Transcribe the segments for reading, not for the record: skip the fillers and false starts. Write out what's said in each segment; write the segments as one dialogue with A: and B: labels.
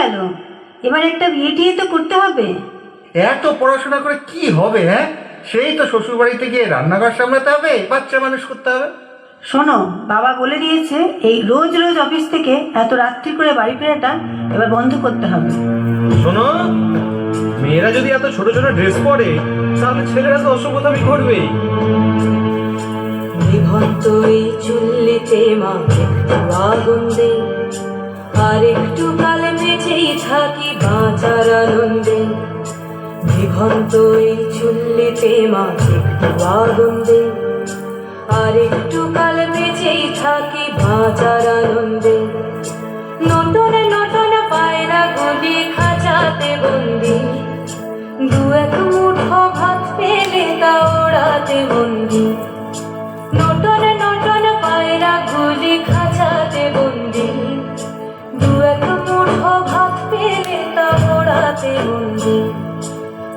A: গেল? এবার একটা বিয়ে টিয়ে তো করতে হবে।
B: এত পড়াশোনা করে কি হবে? হ্যাঁ, সেই তো শ্বশুর বাড়িতে গিয়ে রান্নাঘর সামলাতে হবে, বাচ্চা মানুষ করতে হবে।
A: শোনো, বাবা বলে দিয়েছে এই রোজ রোজ অফিস থেকে এত রাত্রি করে বাড়ি ফেরাটা এবার বন্ধ করতে হবে।
C: শোনো, মেয়েরা যদি এত ছোট ছোট ড্রেস পরে তাহলে ছেলেরা তো অসভ্যতামি করবেই।
D: নিভন্ত এই চুল্লিতে মা একটু আগুন দে, আর একটু কালে বেঁচেই থাকি বাঁচার আনন্দে। নিভন্ত এই চুল্লিতে মা একটু আগুন দে, আর একটু কালে বেঁচেই থাকি বাঁচার আনন্দে। নতুন নতুন পায়রা গুলি খাঁচাতে বন্দি, দু এক মুঠো ভাত পেলে তা ওড়াতে বন্দি। নতুন নতুন পায়রা গুলি খাঁচাতে বন্দি, দু এক মুঠো ভাত পেলে তা ওড়াতে বন্দি।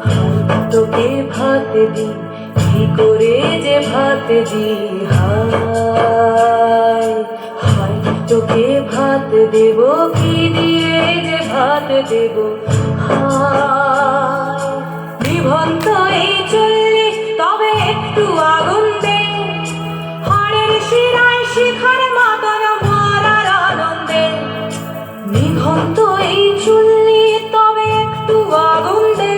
D: হায় তোকে ভাত দি, কি করে যে ভাত দি, হায় হায় তোকে ভাত দেব, কি দিয়ে যে ভাত দেব, হায়। নিভন্ত এই চুল্লি তবে একটু আগুন দে, হাড়ের শিরায় শিখার মাতন মারার আনন্দে। নিভন্ত এই চুল্লি তবে একটু আগুন দে,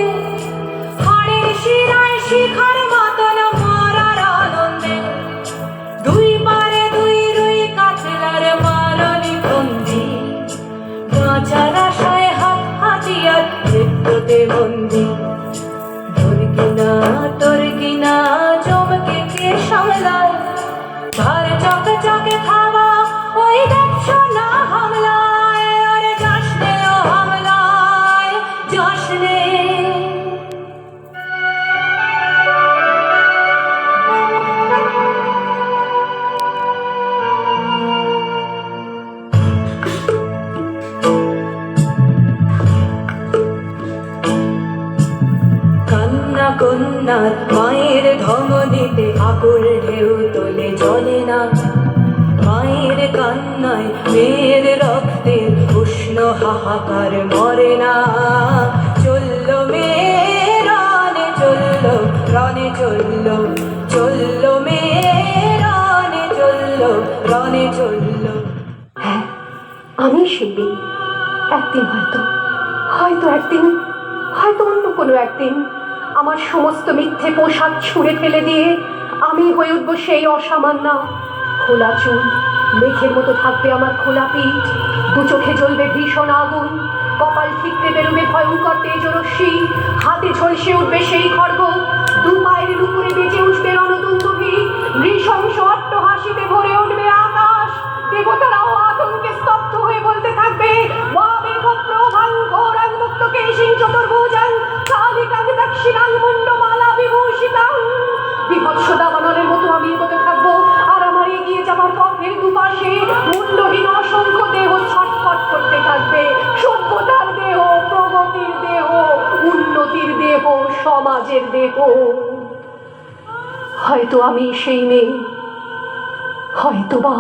D: হাড়ের শিরায় শিখার মাতন মারার আনন্দে। দুই পারে দুই রুই কাতলার মারণি বন্দি, বাঁচার আশায় হাত হাতিয়ার মৃত্যুতে বন্দি। তোর কিনা জমকে কে সামলায়, ধার চকে চকে খাওয়া ওই দেখছো না হামলায়, আরে যাস নে ও হামলায়, যাস নে। কান্না কন্যার মায়ের ধমনীতে আকুল ঢেউ তোলে চলে না, মায়ের কান্নায় মেয়ের রক্তে উষ্ণ হাহাকার মরে না। চললো মেয়ে রানে চললো, রানে চললো, চললো মেয়ে রানে চললো, রানে চললো।
E: হ্যাঁ, আমি সেই মেয়ে। একদিন হয়তো অন্য কোনো একদিন আমার সমস্ত মিথ্যে পোশাক ছুঁড়ে ফেলে দিয়ে আমি হয়ে উঠবো সেই অসামান্যা। খোলা চুল, মেঘের মতো থাকবে আমার খোলা পিঠ, দু চোখে জ্বলবে ভীষণ আগুন, কপাল ঠিকরে বেরোবে ভয়ঙ্কর তেজরশ্মি, হাতে ঝলসে উঠবে সেই খড়গ, দু পায়ের উপরে বেজে উঠবে রণদুন্দুভি, নৃশংস অট্টহাসিতে ভরে উঠবে আকাশ। দেবতারাও আতঙ্কে স্তব্ধ হয়ে বলতে থাকবে, বিভৎস দাবানলের মতো আমি এগোতে থাকবো, আর আমার এগিয়ে যাবার পথের দুপাশে মুন্ডহীন অসংখ্য দেহ ছটফট করতে থাকবে। সভ্যতার দেহ, প্রগতির দেহ, উন্নতির দেহ, সমাজের দেহ। হয়তো আমি সেই মেয়ে, হয়তোবা।